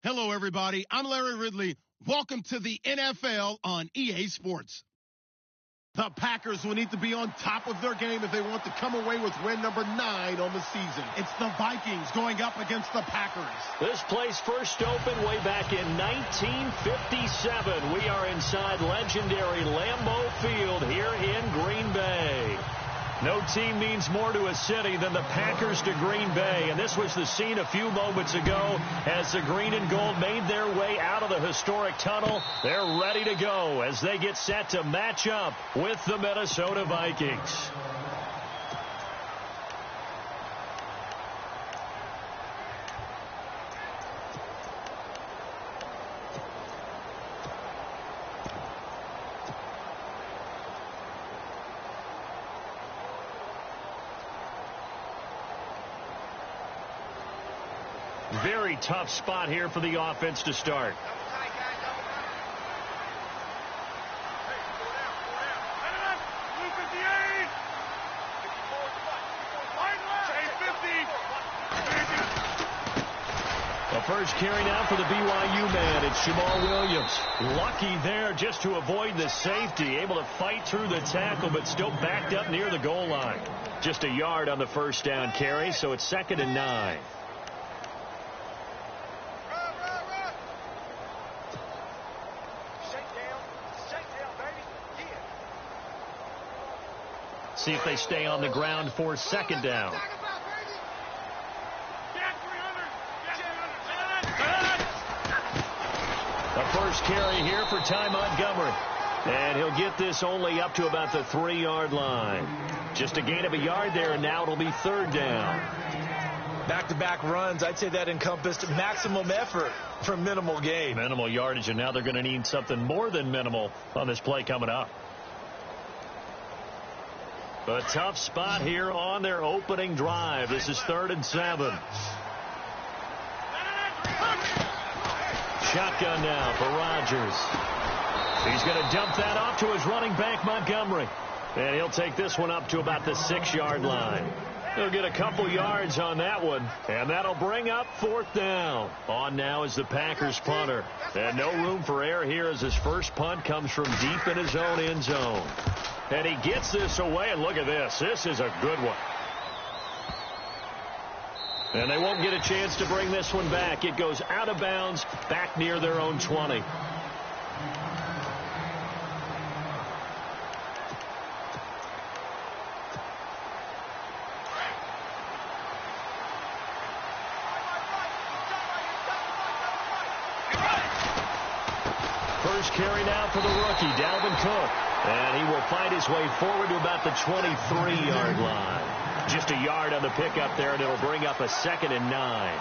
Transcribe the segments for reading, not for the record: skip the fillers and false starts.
Hello, everybody. I'm Larry Ridley. Welcome to the NFL on EA Sports. The Packers will need to be on top of their game if they want to come away with win number 9 on the season. It's the Vikings going up against the Packers. This place first opened way back in 1957. We are inside legendary Lambeau Field here in Green Bay. No team means more to a city than the Packers to Green Bay. And this was the scene a few moments ago as the green and gold made their way out of the historic tunnel. They're ready to go as they get set to match up with the Minnesota Vikings. Very tough spot here for the offense to start. The first carry now for the BYU man. It's Jamal Williams. Lucky there just to avoid the safety. Able to fight through the tackle, but still backed up near the goal line. Just a yard on the first down carry, so it's 2nd and 9. See if they stay on the ground for 2nd down. The first carry here for Ty Montgomery. And he'll get this only up to about the 3-yard line. Just a gain of a yard there, and now it'll be 3rd down. Back-to-back runs, I'd say that encompassed maximum effort for minimal gain. Minimal yardage, and now they're going to need something more than minimal on this play coming up. A tough spot here on their opening drive. This is 3rd and 7. Shotgun now for Rodgers. He's going to dump that off to his running back, Montgomery. And he'll take this one up to about the 6-yard line. He'll get a couple yards on that one, and that'll bring up 4th down. On now is the Packers punter. And no room for error here as his first punt comes from deep in his own end zone. And he gets this away, and look at this. This is a good one. And they won't get a chance to bring this one back. It goes out of bounds back near their own 20. First carry now for the rookie, Dalvin Cook. And he will find his way forward to about the 23-yard line. Just a yard on the pickup there, and it'll bring up a 2nd and 9.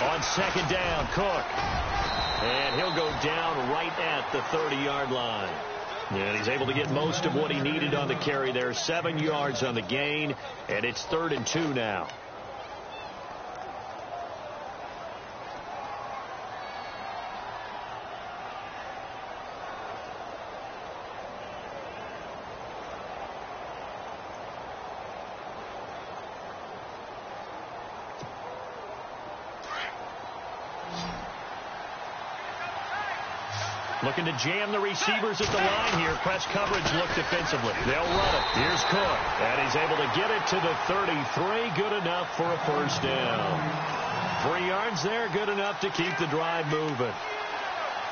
On 2nd down, Cook. And he'll go down right at the 30-yard line. And he's able to get most of what he needed on the carry there. 7 yards on the gain, and it's 3rd and 2 now. Looking to jam the receivers at the line here. Press coverage look defensively. They'll run it. Here's Cook. And he's able to get it to the 33. Good enough for a first down. 3 yards there. Good enough to keep the drive moving.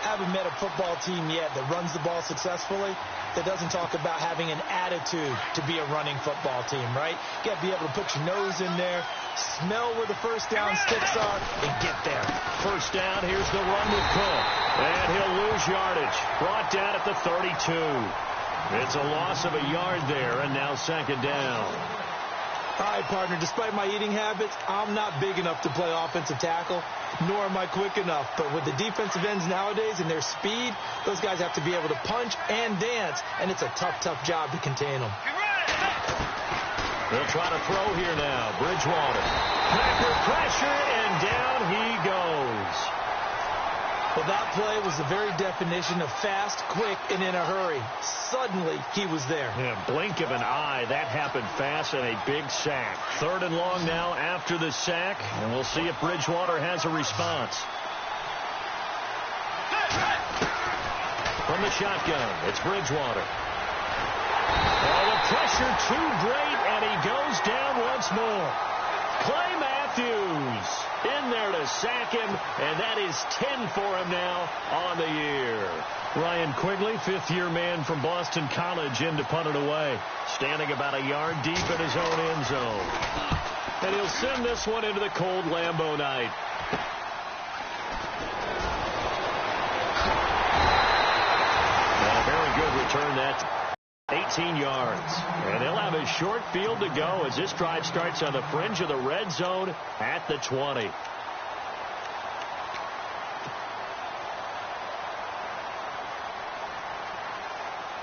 Haven't met a football team yet that runs the ball successfully that doesn't talk about having an attitude to be a running football team, right? You got to be able to put your nose in there, smell where the first down sticks are, and get there. First down, here's the run with Cook. And he'll lose yardage. Brought down at the 32. It's a loss of a yard there, and now 2nd down. All right, partner, despite my eating habits, I'm not big enough to play offensive tackle, nor am I quick enough. But with the defensive ends nowadays and their speed, those guys have to be able to punch and dance, and it's a tough, tough job to contain them. They'll try to throw here now. Bridgewater. Packer pressure, and down he goes. Well, that play was the very definition of fast, quick, and in a hurry. Suddenly, he was there. Yeah, blink of an eye. That happened fast and a big sack. 3rd and long now after the sack, and we'll see if Bridgewater has a response. From the shotgun, it's Bridgewater. Oh, the pressure too great, and he goes down once more. Clay Matthews in there to sack him, and that is 10 for him now on the year. Ryan Quigley, 5th-year man from Boston College, in to punt it away. Standing about a yard deep in his own end zone. And he'll send this one into the cold Lambeau night. A very good return that. 18 yards. And they'll have a short field to go as this drive starts on the fringe of the red zone at the 20.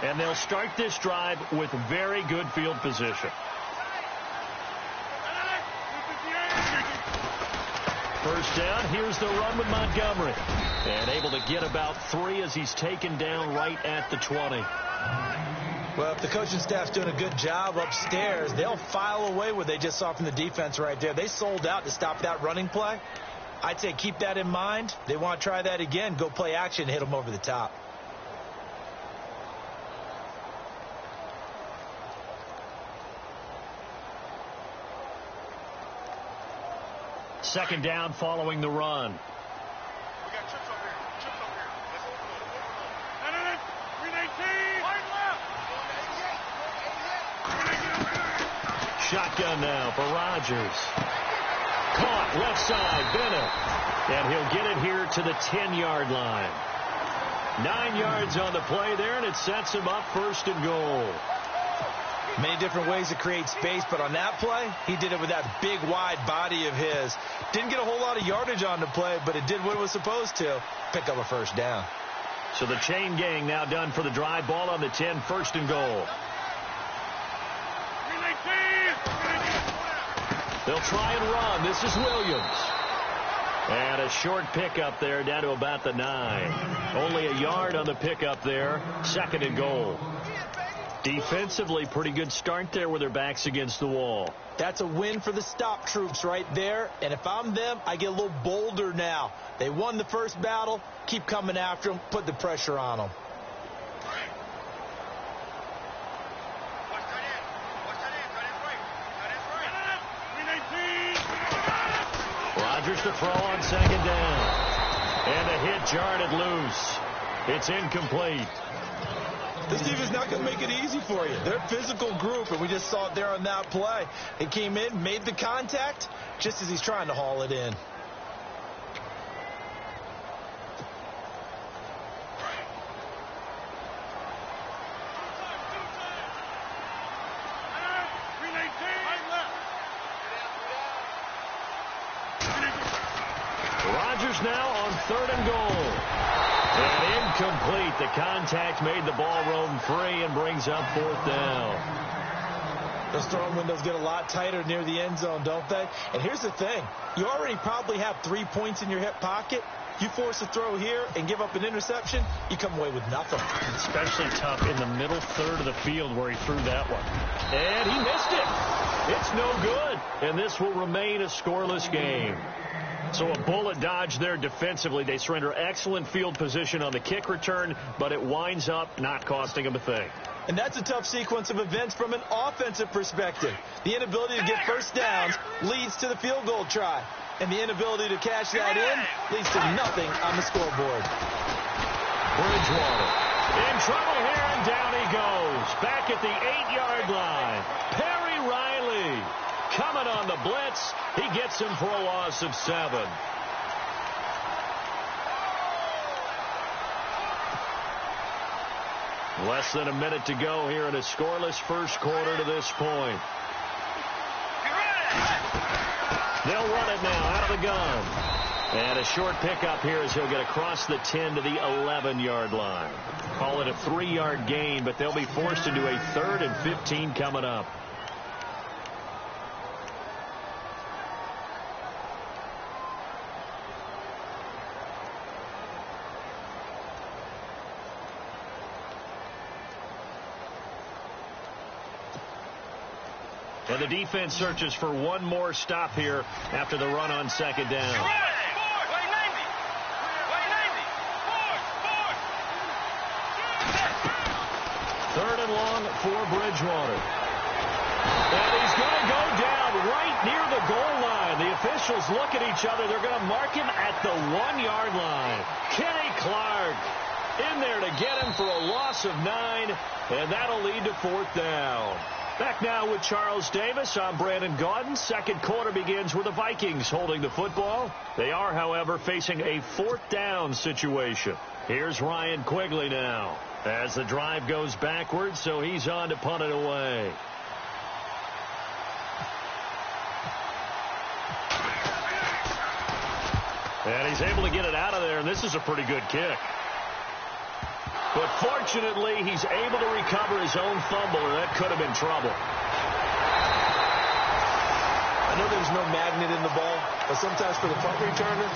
And they'll start this drive with very good field position. First down, here's the run with Montgomery. And able to get about 3 as he's taken down right at the 20. Well, if the coaching staff's doing a good job upstairs, they'll file away what they just saw from the defense right there. They sold out to stop that running play. I'd say keep that in mind. They want to try that again. Go play action, hit them over the top. Second down following the run. We got trips up here. Trips up here. Let's open up. 319. Right left. Shotgun now for Rodgers. Caught left side, Bennett. And he'll get it here to the 10-yard line. 9 yards on the play there, and it sets him up 1st and goal. Many different ways to create space, but on that play, he did it with that big, wide body of his. Didn't get a whole lot of yardage on the play, but it did what it was supposed to, pick up a 1st down. So the chain gang now done for the drive. Ball on the 10, 1st and goal. They'll try and run. This is Williams. And a short pickup there down to about the 9. Only a yard on the pickup there. 2nd and goal. Defensively, pretty good start there with their backs against the wall. That's a win for the stop troops right there. And if I'm them, I get a little bolder now. They won the first battle. Keep coming after them. Put the pressure on them. Rodgers to throw on 2nd down. And a hit jarred loose. It's incomplete. This team is not going to make it easy for you. They're a physical group, and we just saw it there on that play. He came in, made the contact, just as he's trying to haul it in. Rodgers now on 3rd and goal. And incomplete. The contact made the ball roam free and brings up 4th down. Those throwing windows get a lot tighter near the end zone, don't they? And here's the thing. You already probably have 3 points in your hip pocket. You force a throw here and give up an interception, you come away with nothing. Especially tough in the middle 3rd of the field where he threw that one. And he missed it. It's no good. And this will remain a scoreless game. So a bullet dodge there defensively. They surrender excellent field position on the kick return, but it winds up not costing them a thing. And that's a tough sequence of events from an offensive perspective. The inability to get first downs leads to the field goal try. And the inability to cash that in leads to nothing on the scoreboard. Bridgewater in trouble here, and down he goes. Back at the 8-yard line. Perry Riley coming on the blitz. He gets him for a loss of 7. Less than a minute to go here in a scoreless first quarter to this point. They'll run it now out of the gun. And a short pickup here as he'll get across the 10 to the 11-yard line. Call it a 3-yard gain, but they'll be forced into a 3rd and 15 coming up. And the defense searches for one more stop here after the run on second down. Third and long for Bridgewater. And he's going to go down right near the goal line. The officials look at each other. They're going to mark him at the 1-yard line. Kenny Clark in there to get him for a loss of 9, and that'll lead to fourth down. Back now with Charles Davis. I'm Brandon Gaudin. Second quarter begins with the Vikings holding the football. They are, however, facing a fourth down situation. Here's Ryan Quigley now as the drive goes backwards, so he's on to punt it away. And he's able to get it out of there, and this is a pretty good kick. But fortunately, he's able to recover his own fumble, or that could have been trouble. I know there's no magnet in the ball, but sometimes for the punt returner,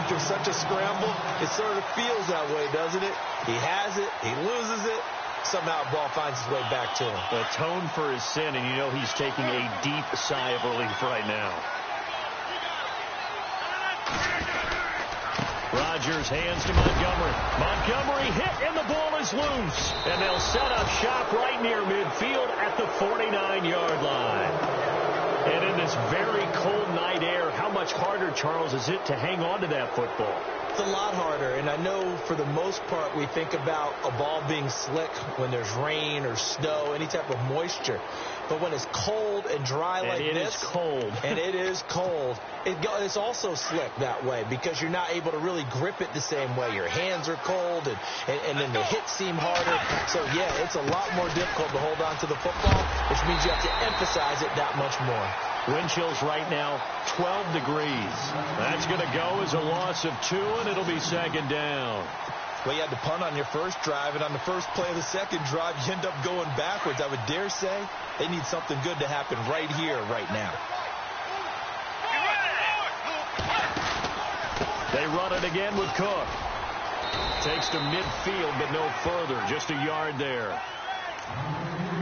after such a scramble, it sort of feels that way, doesn't it? He has it, he loses it, somehow the ball finds its way back to him. Atone for his sin, and you know he's taking a deep sigh of relief right now. Rodgers hands to Montgomery. Montgomery hit, and the ball is loose. And they'll set up shop right near midfield at the 49-yard line. And in this very cold night air, how much harder, Charles, is it to hang on to that football? It's a lot harder, and I know for the most part we think about a ball being slick when there's rain or snow, any type of moisture. But when it's cold and dry like this, it is cold. And it is cold, it's also slick that way because you're not able to really grip it the same way. Your hands are cold, and then the hits seem harder. So, yeah, it's a lot more difficult to hold on to the football, which means you have to emphasize it that much more. Wind chills right now, 12 degrees. That's going to go as a loss of 2, and it'll be second down. Well, you had to punt on your first drive, and on the first play of the second drive, you end up going backwards. I would dare say they need something good to happen right here, right now. They run it again with Cook. Takes to midfield, but no further. Just a yard there.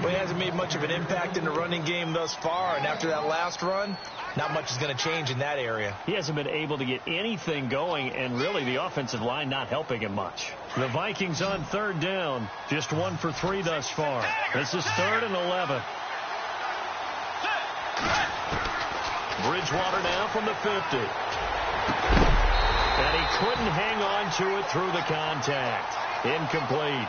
Well, he hasn't made much of an impact in the running game thus far, and after that last run, not much is going to change in that area. He hasn't been able to get anything going, and really the offensive line not helping him much. The Vikings on third down, just 1 for 3 thus far. This is 3rd and 11. Bridgewater now from the 50. And he couldn't hang on to it through the contact. Incomplete.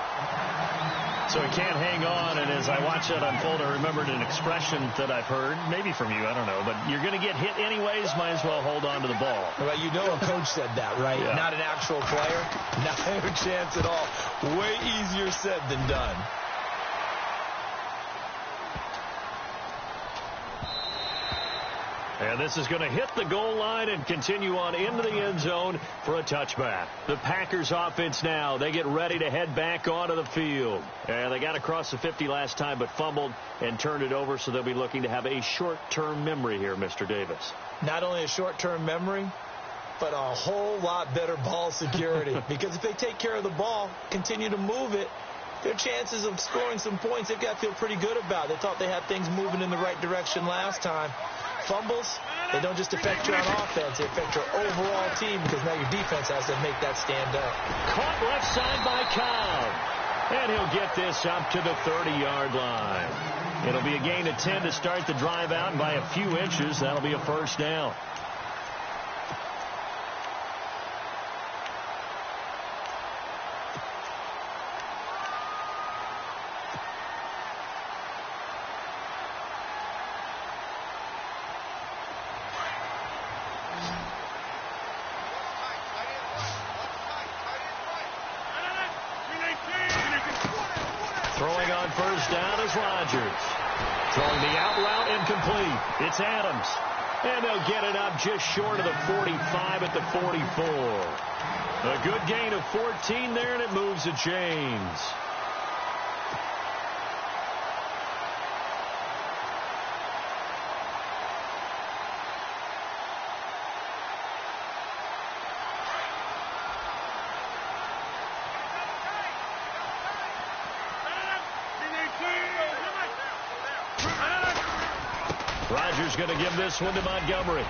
So he can't hang on, and as I watch that unfold, I remembered an expression that I've heard, maybe from you, I don't know, but you're going to get hit anyways, might as well hold on to the ball. Well, you know a coach said that, right? Yeah. Not an actual player. Not a chance at all. Way easier said than done. And this is going to hit the goal line and continue on into the end zone for a touchback. The Packers offense now, they get ready to head back onto the field. And they got across the 50 last time but fumbled and turned it over, so they'll be looking to have a short-term memory here, Mr. Davis. Not only a short-term memory, but a whole lot better ball security. Because if they take care of the ball, continue to move it, their chances of scoring some points, they've got to feel pretty good about. They thought they had things moving in the right direction last time. Fumbles, they don't just affect you on offense, they affect your overall team because now your defense has to make that stand up. Caught left side by Cobb. And he'll get this up to the 30-yard line. It'll be a gain of 10 to start the drive out, and by a few inches, that'll be a first down. Throwing on first down is Rodgers. Throwing the out route incomplete. It's Adams. And they'll get it up just short of the 45 at the 44. A good gain of 14 there, and it moves the chains. Rodgers going to give this one to Montgomery.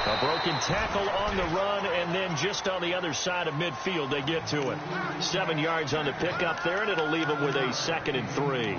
A broken tackle on the run, and then just on the other side of midfield, they get to it. 7 yards on the pickup there, and it'll leave them with a 2nd and 3.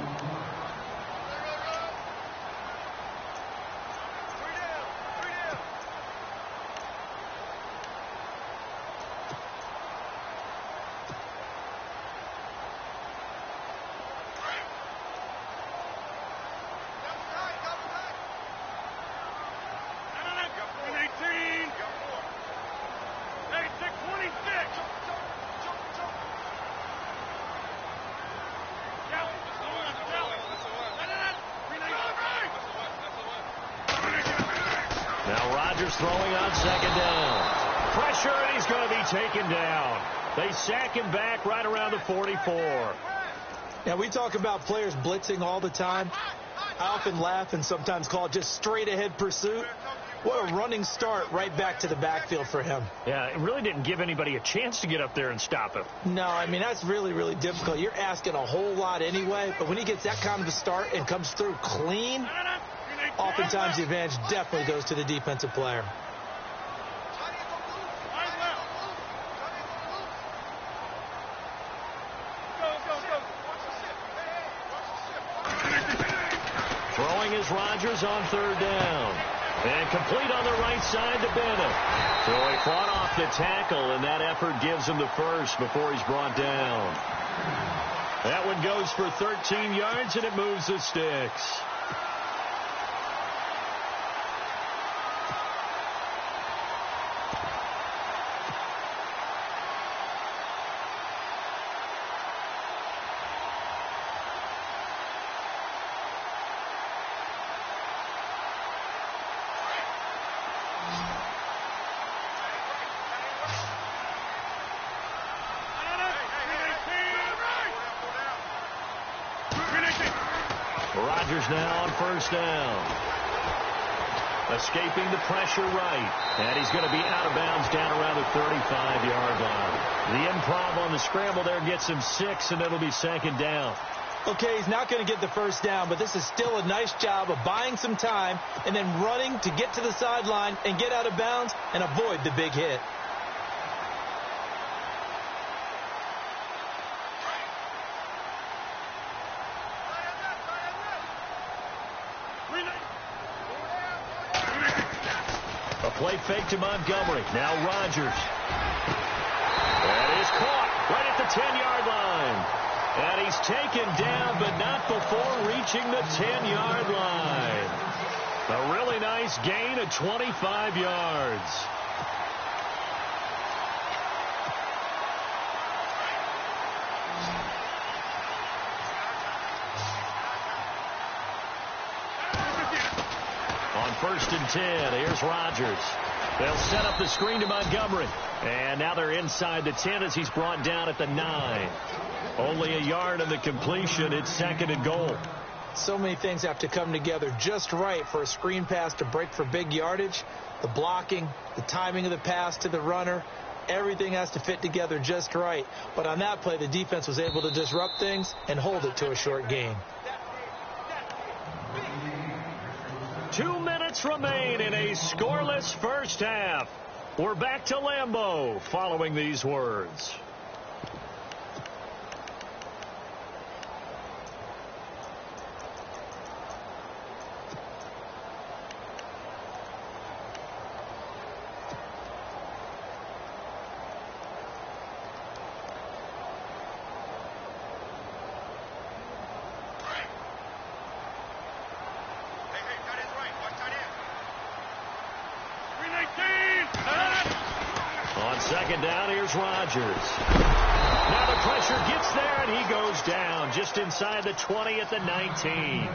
Now Rodgers throwing on 2nd down. Pressure, and he's going to be taken down. They sack him back right around the 44. Yeah, we talk about players blitzing all the time. I often laugh and sometimes call it just straight-ahead pursuit. What a running start right back to the backfield for him. Yeah, it really didn't give anybody a chance to get up there and stop him. No, I mean, that's really, really difficult. You're asking a whole lot anyway, but when he gets that kind of a start and comes through clean, oftentimes the advantage definitely goes to the defensive player. Throwing is Rodgers on 3rd down. And complete on the right side to Bennett. So he fought off the tackle, and that effort gives him the first before he's brought down. That one goes for 13 yards, and it moves the sticks. Rodgers now on 1st down. Escaping the pressure right. And he's going to be out of bounds down around the 35-yard line. The improv on the scramble there gets him 6, and it'll be 2nd down. Okay, he's not going to get the 1st down, but this is still a nice job of buying some time and then running to get to the sideline and get out of bounds and avoid the big hit. Play fake to Montgomery. Now Rodgers. That is caught right at the 10-yard line. And he's taken down, but not before reaching the 10-yard line. A really nice gain of 25 yards. On 1st and 10, here's Rodgers. They'll set up the screen to Montgomery. And now they're inside the 10 as he's brought down at the 9. Only a yard on the completion. It's 2nd and goal. So many things have to come together just right for a screen pass to break for big yardage. The blocking, the timing of the pass to the runner, everything has to fit together just right. But on that play, the defense was able to disrupt things and hold it to a short gain. 2 minutes remain in a scoreless first half. We're back to Lambeau following these words. On 2nd down, here's Rodgers. Now the pressure gets there, and he goes down just inside the 20 at the 19.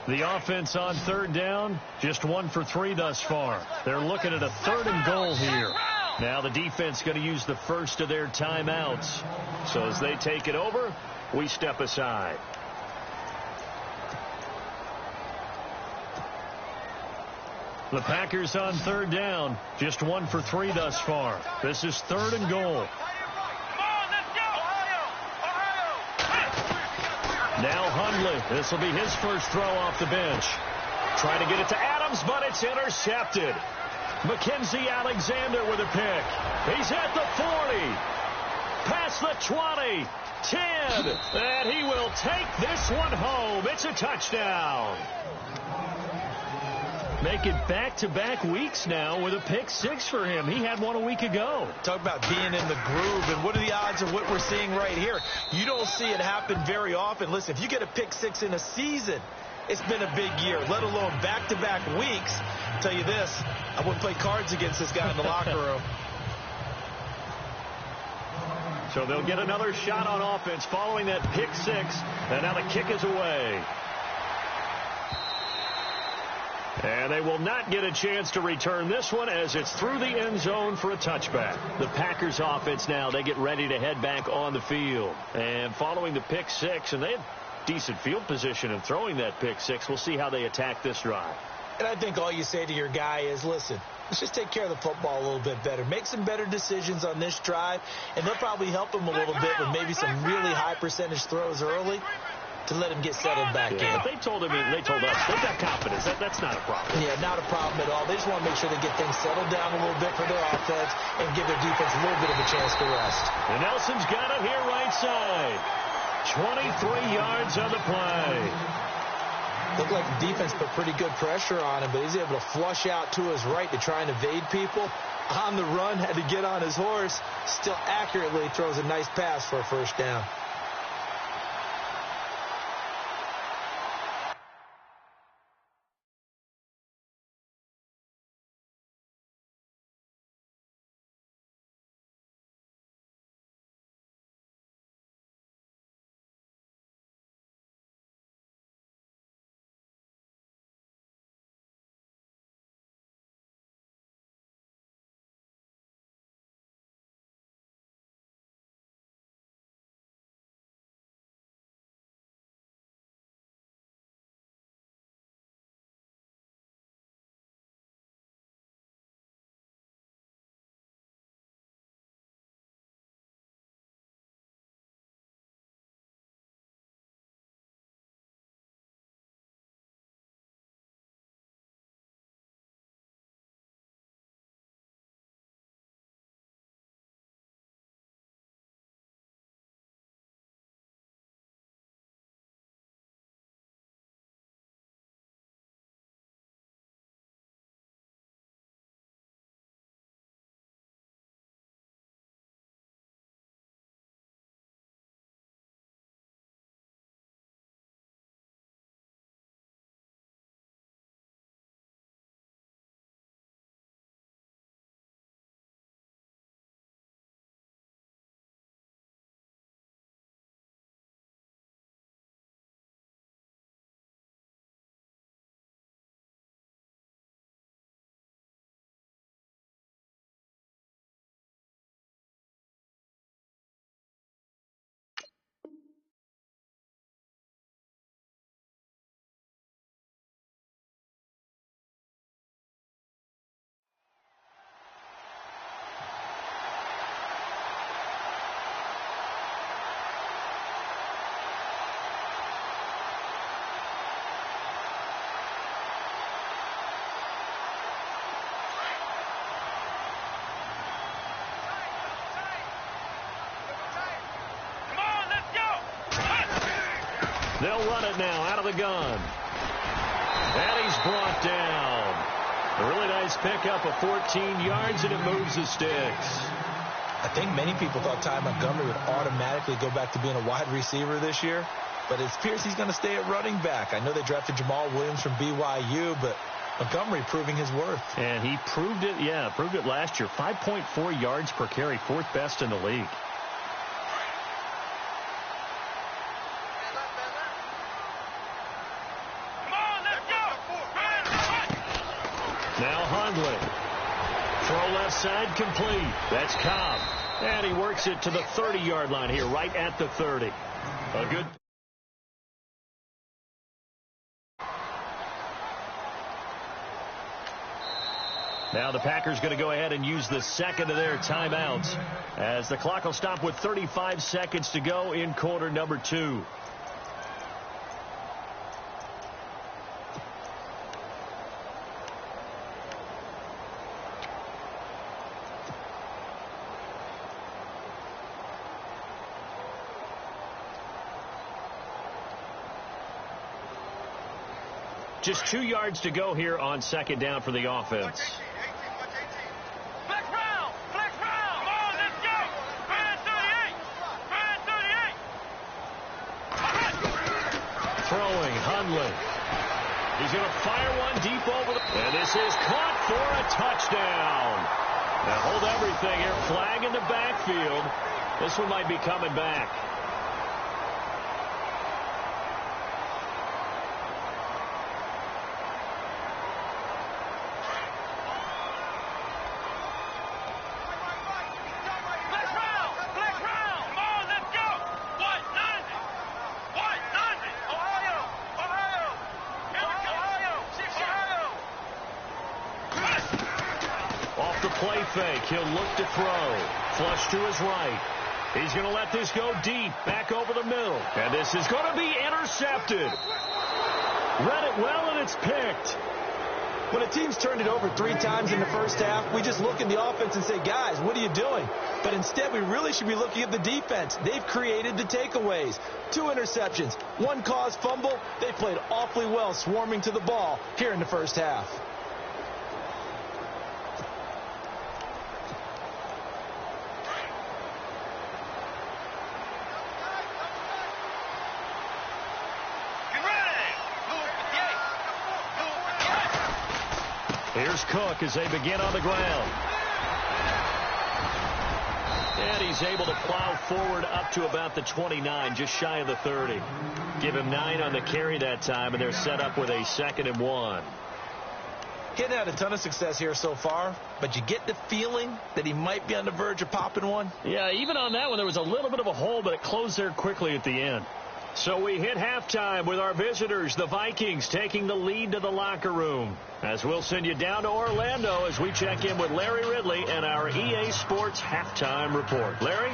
The offense on 3rd down, just 1 for 3 thus far. They're looking at a 3rd and goal here. Now the defense going to use the first of their timeouts. So as they take it over, we step aside. The Packers on third down. Just 1 for 3 thus far. This is 3rd and goal. Now Hundley. This will be his first throw off the bench. Trying to get it to Adams, but it's intercepted. Mackenzie Alexander with a pick. He's at the 40. Past the 20. 10. And he will take this one home. It's a touchdown. Make it back-to-back weeks now with a pick 6 for him. He had one a week ago. Talk about being in the groove, and what are the odds of what we're seeing right here? You don't see it happen very often. Listen, if you get a pick 6 in a season, it's been a big year, let alone back-to-back weeks. I'll tell you this, I wouldn't play cards against this guy in the locker room. So they'll get another shot on offense following that pick 6, and now the kick is away. And they will not get a chance to return this one as it's through the end zone for a touchback. The Packers offense now, they get ready to head back on the field. And following the pick 6, and they had decent field position in throwing that pick 6. We'll see how they attack this drive. And I think all you say to your guy is, listen, let's just take care of the football a little bit better. Make some better decisions on this drive, and they'll probably help him a little bit with maybe some really high percentage throws early to let him get settled back in. But they told us they've got confidence. That's not a problem. Yeah, not a problem at all. They just want to make sure they get things settled down a little bit for their offense and give their defense a little bit of a chance to rest. And Nelson's got it here right side. 23 yards on the play. Looked like the defense put pretty good pressure on him, but he's able to flush out to his right to try and evade people. On the run, had to get on his horse. Still accurately throws a nice pass for a first down. They'll run it now out of the gun. And he's brought down. A really nice pickup of 14 yards, and it moves the sticks. I think many people thought Ty Montgomery would automatically go back to being a wide receiver this year, but it appears he's going to stay at running back. I know they drafted Jamal Williams from BYU, but Montgomery proving his worth. And he proved it last year. 5.4 yards per carry, 4th best in the league. Now Hundley Throw left side complete. That's Cobb. And he works it to the 30-yard line here, right at the 30. A good... Now the Packers going to go ahead and use the second of their timeouts as the clock will stop with 35 seconds to go in quarter number 2. Just 2 yards to go here on second down for the offense. Throwing, Hundley. He's going to fire one deep over the... And this is caught for a touchdown. Now hold everything here. Flag in the backfield. This one might be coming back. Play fake. He'll look to throw. Flush to his right. He's going to let this go deep. Back over the middle. And this is going to be intercepted. Read it well, and it's picked. When a team's turned it over 3 times in the first half, we just look at the offense and say, guys, what are you doing? But instead, we really should be looking at the defense. They've created the takeaways. 2 interceptions, 1 caused fumble. They played awfully well swarming to the ball here in the first half. Here's Cook as they begin on the ground. And he's able to plow forward up to about the 29, just shy of the 30. Give him 9 on the carry that time, and they're set up with a 2nd and 1. He hadn't had a ton of success here so far, but you get the feeling that he might be on the verge of popping one. Yeah, even on that one, there was a little bit of a hole, but it closed there quickly at the end. So we hit halftime with our visitors, the Vikings, taking the lead to the locker room. As we'll send you down to Orlando as we check in with Larry Ridley and our EA Sports halftime report. Larry?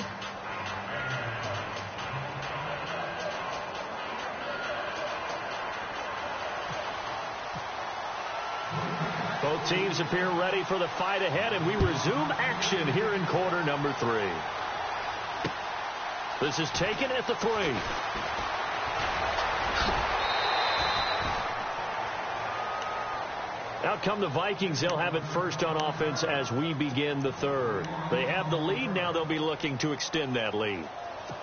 Both teams appear ready for the fight ahead, and we resume action here in quarter number 3. This is taken at the 3. Out come the Vikings. They'll have it first on offense as we begin the 3rd. They have the lead. Now they'll be looking to extend that lead.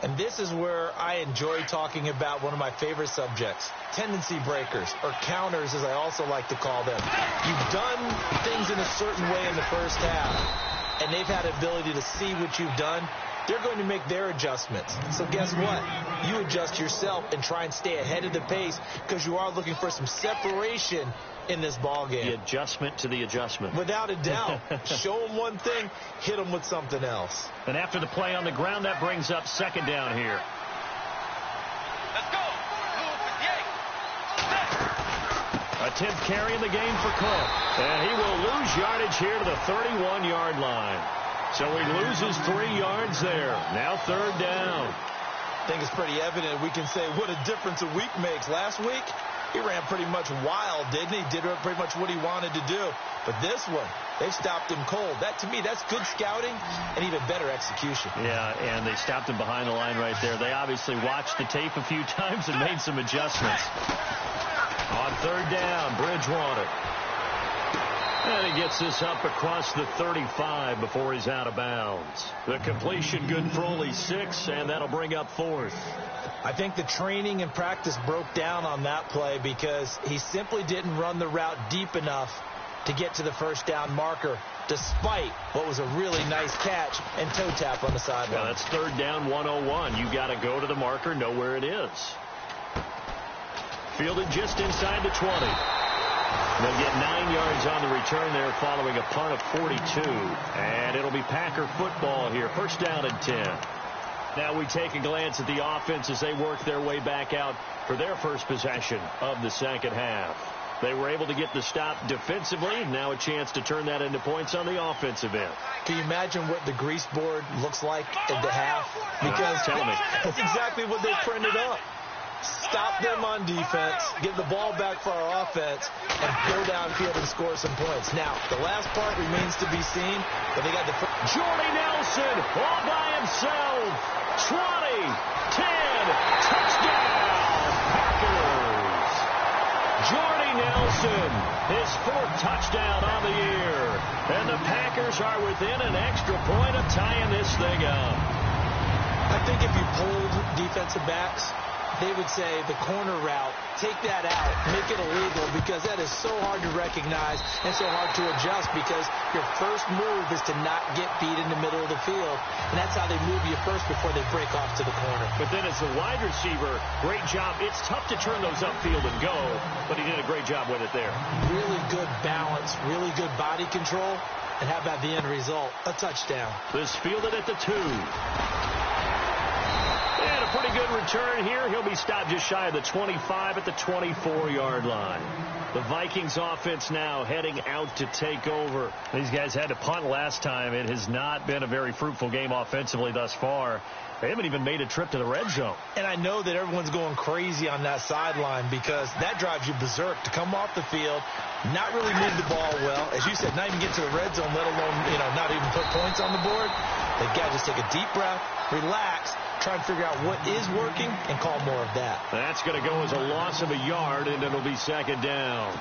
And this is where I enjoy talking about one of my favorite subjects, tendency breakers, or counters as I also like to call them. You've done things in a certain way in the first half, and they've had the ability to see what you've done. They're going to make their adjustments. So guess what? You adjust yourself and try and stay ahead of the pace because you are looking for some separation in this ball game. The adjustment to the adjustment. Without a doubt. Show them one thing, hit them with something else. And after the play on the ground, that brings up 2nd down here. Let's go. 58. A 10th carry in the game for Cook. And he will lose yardage here to the 31-yard line. So he loses 3 yards there. Now 3rd down. I think it's pretty evident. We can say what a difference a week makes. Last week, he ran pretty much wild, didn't he? Did pretty much what he wanted to do. But this one, they stopped him cold. That, to me, that's good scouting and even better execution. Yeah, and they stopped him behind the line right there. They obviously watched the tape a few times and made some adjustments. On 3rd down, Bridgewater. And he gets this up across the 35 before he's out of bounds. The completion good for only 6, and that'll bring up 4th. I think the training and practice broke down on that play because he simply didn't run the route deep enough to get to the first down marker, despite what was a really nice catch and toe tap on the sideline. Well, that's 3rd down 101. You got to go to the marker, know where it is. Fielded just inside the 20. They'll get 9 yards on the return there following a punt of 42. And it'll be Packer football here. First down and 10. Now we take a glance at the offense as they work their way back out for their first possession of the second half. They were able to get the stop defensively. Now a chance to turn that into points on the offensive end. Can you imagine what the grease board looks like at the half? Because tell me. That's exactly what they printed up. Stop them on defense, get the ball back for our offense, and go downfield and score some points. Now, the last part remains to be seen, but they got the... Jordy Nelson all by himself. 20, 10, touchdown, Packers. Jordy Nelson, his 4th touchdown on the year. And the Packers are within an extra point of tying this thing up. I think if you pulled defensive backs, they would say the corner route, take that out, make it illegal, because that is so hard to recognize and so hard to adjust, because your first move is to not get beat in the middle of the field, and that's how they move you first before they break off to the corner. But then as the wide receiver, great job. It's tough to turn those upfield and go, but he did a great job with it there. Really good balance, really good body control, and how about the end result? A touchdown. This fielded at the 2. And a pretty good return here. He'll be stopped just shy of the 25 at the 24-yard line. The Vikings offense now heading out to take over. These guys had to punt last time. It has not been a very fruitful game offensively thus far. They haven't even made a trip to the red zone. And I know that everyone's going crazy on that sideline, because that drives you berserk to come off the field, not really move the ball well. As you said, not even get to the red zone, let alone, not even put points on the board. They've got to just take a deep breath, relax, try and figure out what is working, and call more of that. That's going to go as a loss of a yard, and it'll be second down.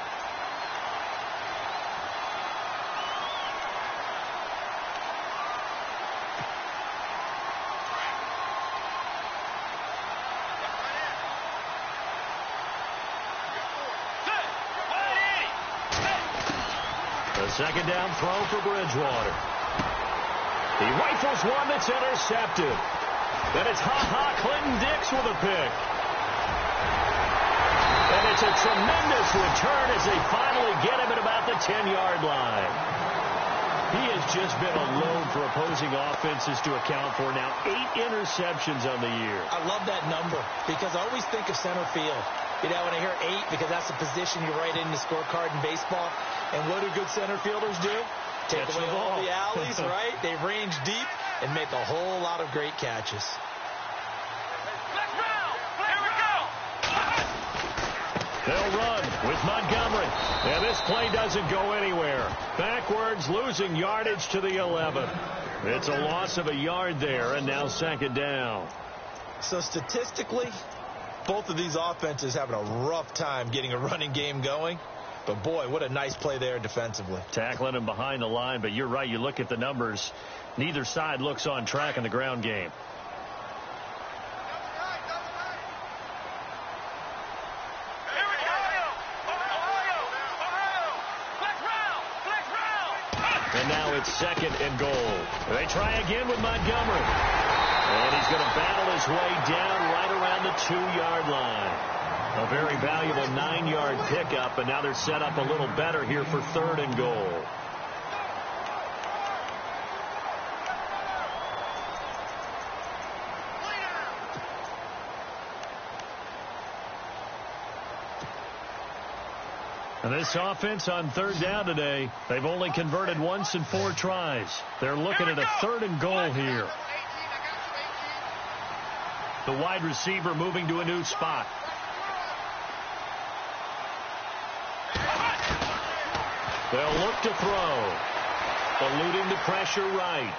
A second down throw for Bridgewater. He rifles one that's intercepted. Then it's Clinton Dix with a pick. And it's a tremendous return as they finally get him at about the 10-yard line. He has just been a load for opposing offenses to account for now. 8 interceptions on the year. I love that number, because I always think of center field. When I hear 8, because that's the position you write in the scorecard in baseball. And what do good center fielders do? Take away all the alleys, right? They range deep and make a whole lot of great catches. They'll run with Montgomery. And this play doesn't go anywhere. Backwards, losing yardage to the 11. It's a loss of a yard there, and now second down. So statistically, both of these offenses having a rough time getting a running game going. But, boy, what a nice play there defensively. Tackling him behind the line, but you're right. You look at the numbers. Neither side looks on track in the ground game. And now it's second and goal. They try again with Montgomery. And he's going to battle his way down right around the 2-yard line. A very valuable 9-yard pickup, and now they're set up a little better here for third and goal. And this offense on third down today, they've only converted once in 4 tries. They're looking at a third and goal here. The wide receiver moving to a new spot. They'll look to throw. Eluding the pressure right.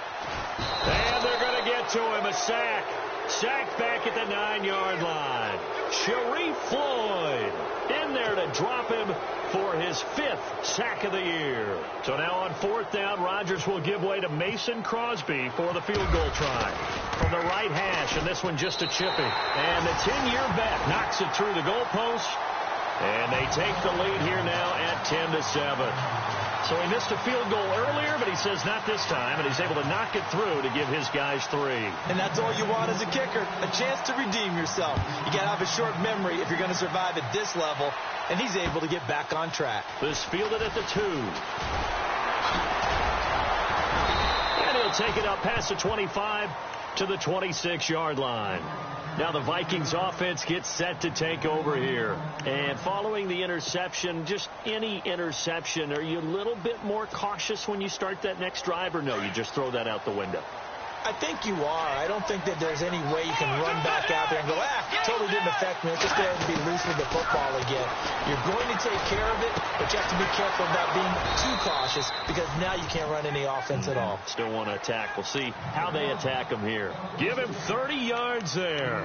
And they're going to get to him. A sack. Sacked back at the 9-yard line. Sharif Floyd in there to drop him for his 5th sack of the year. So now on 4th down, Rodgers will give way to Mason Crosby for the field goal try. From the right hash, and this one just a chippy. And the 10-year vet knocks it through the goalpost. And they take the lead here now at 10-7. So he missed a field goal earlier, but he says not this time, and he's able to knock it through to give his guys 3. And that's all you want as a kicker, a chance to redeem yourself. You got to have a short memory if you're going to survive at this level, and he's able to get back on track. This fielded at the 2. And he'll take it up past the 25 to the 26-yard line. Now the Vikings offense gets set to take over here. And following the interception, just any interception, are you a little bit more cautious when you start that next drive, or no, you just throw that out the window? I think you are. I don't think that there's any way you can run back out there and go, totally didn't affect me. Let's just go ahead and be loose with the football again. You're going to take care of it, but you have to be careful about being too cautious because now you can't run any offense at all. Still want to attack. We'll see how they attack him here. Give him 30 yards there.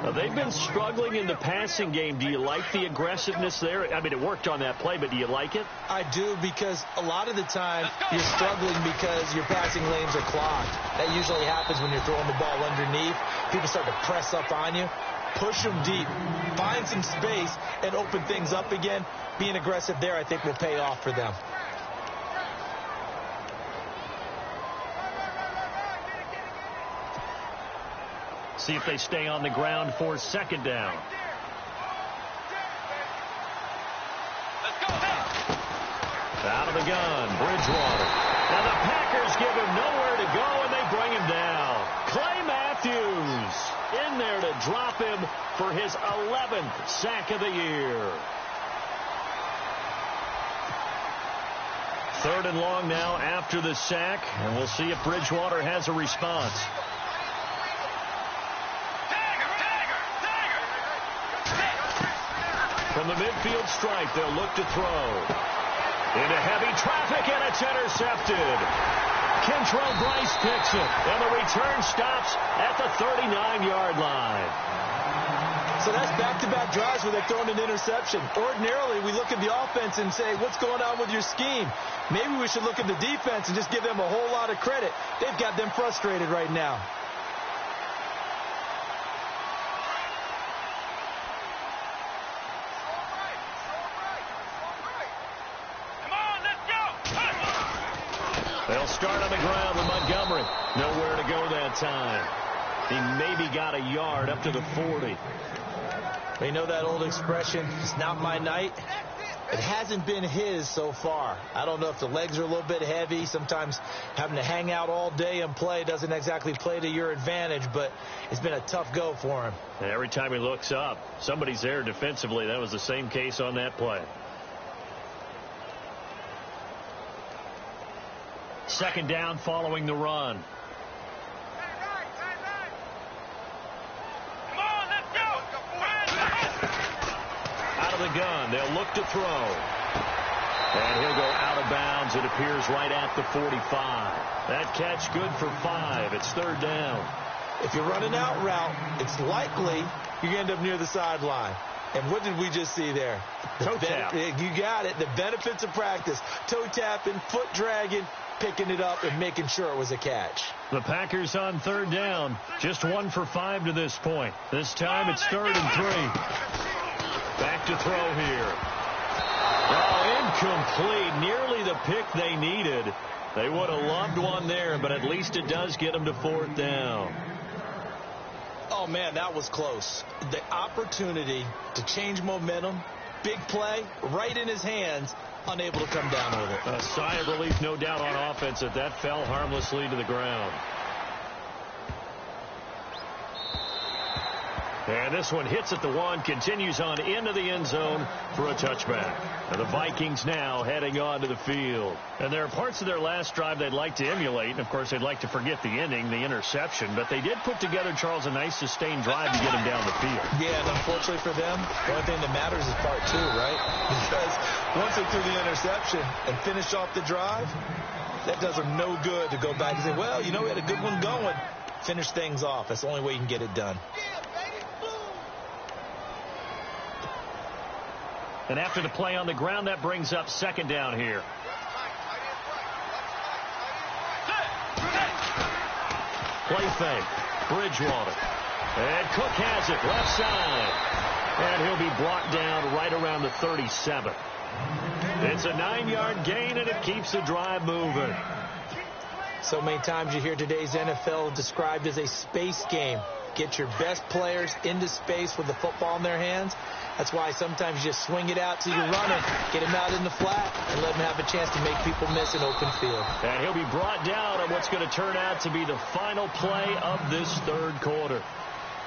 Now, they've been struggling in the passing game. Do you like the aggressiveness there? I mean, it worked on that play, but do you like it? I do, because a lot of the time you're struggling because your passing lanes are clogged. That usually happens when you're throwing the ball underneath. People start to press up on you. Push them deep. Find some space and open things up again. Being aggressive there, I think, will pay off for them. See if they stay on the ground for second down. Out of the gun, Bridgewater. Now the Packers give him nowhere to go, and they bring him down. Clay Matthews in there to drop him for his 11th sack of the year. 3rd and long now after the sack, and we'll see if Bridgewater has a response. From the midfield stripe, they'll look to throw. Into heavy traffic, and it's intercepted. Kentrell Bryce picks it, and the return stops at the 39-yard line. So that's back-to-back drives where they've thrown an interception. Ordinarily, we look at the offense and say, what's going on with your scheme? Maybe we should look at the defense and just give them a whole lot of credit. They've got them frustrated right now. They'll start on the ground with Montgomery. Nowhere to go that time. He maybe got a yard up to the 40. You know that old expression, it's not my night? It hasn't been his so far. I don't know if the legs are a little bit heavy. Sometimes having to hang out all day and play doesn't exactly play to your advantage, but it's been a tough go for him. And every time he looks up, somebody's there defensively. That was the same case on that play. Second down following the run. Out of the gun, they'll look to throw. And he'll go out of bounds, it appears, right at the 45. That catch good for 5. It's 3rd down. If you're running out route, it's likely you're going to end up near the sideline. And what did we just see there? Toe tap. You got it. The benefits of practice. Toe tapping, foot dragging, picking it up, and making sure it was a catch. The Packers on 3rd down. Just 1 for 5 to this point. This time it's 3rd and 3. Back to throw here. Oh, incomplete. Nearly the pick they needed. They would have loved one there, but at least it does get them to 4th down. Oh, man, that was close. The opportunity to change momentum, big play, right in his hands, unable to come down with it. A sigh of relief, no doubt, on offense that fell harmlessly to the ground. And this one hits at the 1, continues on into the end zone for a touchback. And the Vikings now heading on to the field. And there are parts of their last drive they'd like to emulate. And, of course, they'd like to forget the ending, the interception. But they did put together, Charles, a nice sustained drive to get him down the field. Yeah, and unfortunately for them, the only thing that matters is part 2, right? Because once they threw the interception and finished off the drive, that does them no good to go back and say, well, you know, we had a good one going. Finish things off. That's the only way you can get it done. And after the play on the ground, that brings up 2nd down here. Play fake. Bridgewater. And Cook has it left side. And he'll be brought down right around the 37. It's a 9-yard gain, and it keeps the drive moving. So many times you hear today's NFL described as a space game. Get your best players into space with the football in their hands. That's why sometimes you just swing it out to your runner, get him out in the flat, and let him have a chance to make people miss an open field. And he'll be brought down on what's going to turn out to be the final play of this third quarter.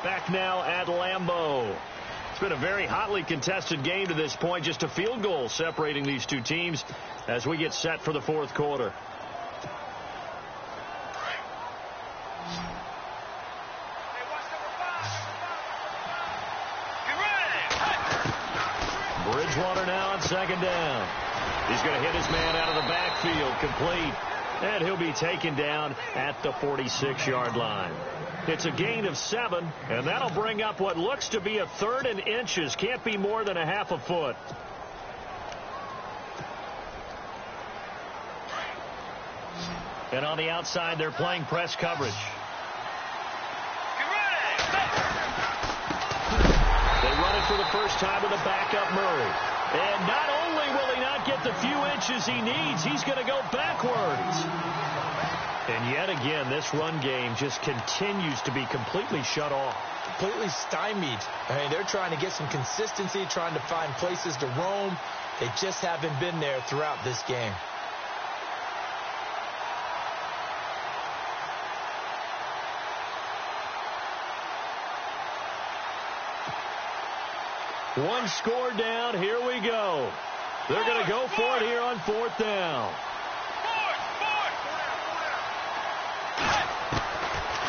Back now at Lambeau. It's been a very hotly contested game to this point. Just a field goal separating these two teams as we get set for the fourth quarter. Bridgewater now on second down. He's going to hit his man out of the backfield, complete. And he'll be taken down at the 46-yard line. It's a gain of 7, and that'll bring up what looks to be a 3rd and inches. Can't be more than a half a foot. And on the outside, they're playing press coverage. They run it for the first time with a backup Murray. And not only will he not get the few inches he needs, he's going to go backwards. And yet again, this run game just continues to be completely shut off. Completely stymied. I mean, they're trying to get some consistency, trying to find places to roam. They just haven't been there throughout this game. One score down. Here we go. They're going to go for it here on 4th down.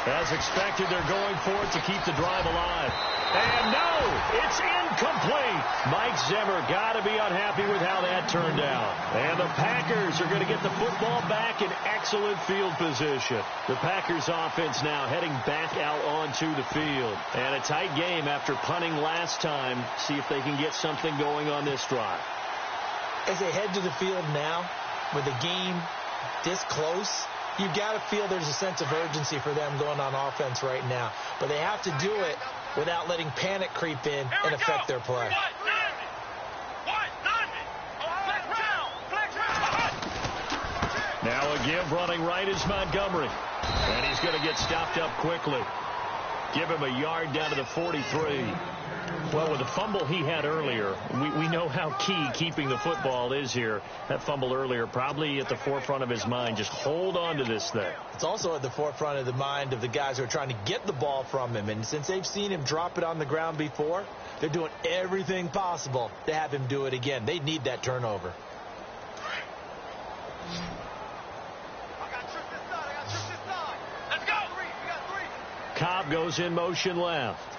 As expected, they're going for it to keep the drive alive. And no, it's incomplete. Mike Zimmer got to be unhappy with how that turned out. And the Packers are going to get the football back in excellent field position. The Packers offense now heading back out onto the field. And a tight game after punting last time. See if they can get something going on this drive. As they head to the field now, with the game this close, you've got to feel there's a sense of urgency for them going on offense right now. But they have to do it without letting panic creep in and affect their play. Now a give running right is Montgomery. And he's going to get stopped up quickly. Give him a yard down to the 43. Well, with the fumble he had earlier, we know how key keeping the football is here. That fumble earlier probably at the forefront of his mind. Just hold on to this thing. It's also at the forefront of the mind of the guys who are trying to get the ball from him. And since they've seen him drop it on the ground before, they're doing everything possible to have him do it again. They need that turnover. Cobb goes in motion left.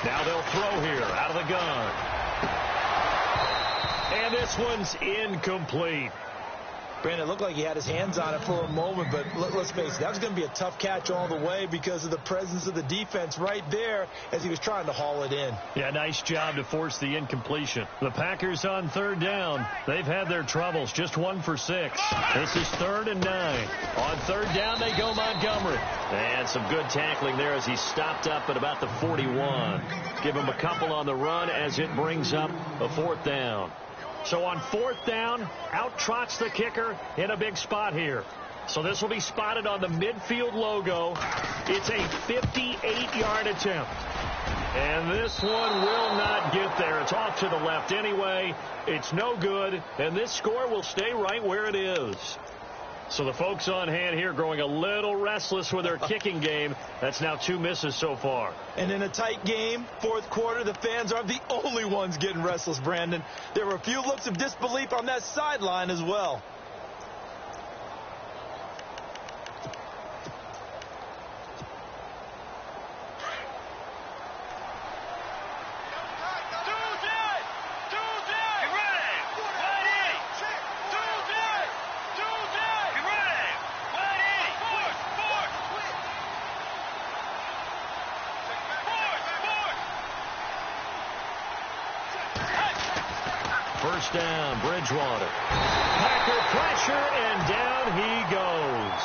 Now they'll throw here out of the gun. And this one's incomplete. Brandon, it looked like he had his hands on it for a moment, but let's face it, that was going to be a tough catch all the way because of the presence of the defense right there as he was trying to haul it in. Yeah, nice job to force the incompletion. The Packers on 3rd down. They've had their troubles, just 1 for 6. This is 3rd and 9. On 3rd down, they go Montgomery. And some good tackling there as he stopped up at about the 41. Give him a couple on the run as it brings up a 4th down. So on 4th down, out trots the kicker in a big spot here. So this will be spotted on the midfield logo. It's a 58-yard attempt. And this one will not get there. It's off to the left anyway. It's no good. And this score will stay right where it is. So the folks on hand here growing a little restless with their kicking game. That's now 2 misses so far. And in a tight game, 4th quarter, the fans aren't the only ones getting restless, Brandon. There were a few looks of disbelief on that sideline as well. First down, Bridgewater. Packer pressure, and down he goes.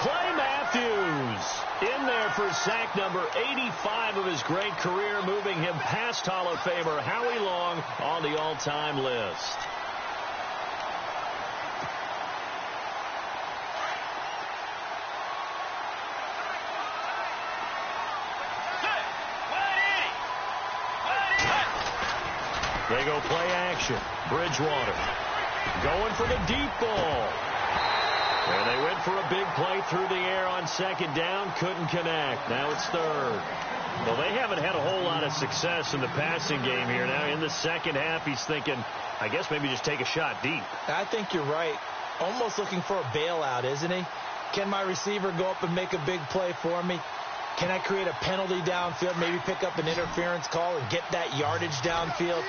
Clay Matthews in there for sack number 85 of his great career, moving him past Hall of Famer Howie Long on the all-time list. They go play action. Bridgewater going for the deep ball. And they went for a big play through the air on second down. Couldn't connect. Now it's third. Well, they haven't had a whole lot of success in the passing game here. Now in the second half, he's thinking, I guess maybe just take a shot deep. I think you're right. Almost looking for a bailout, isn't he? Can my receiver go up and make a big play for me? Can I create a penalty downfield, maybe pick up an interference call and get that yardage downfield?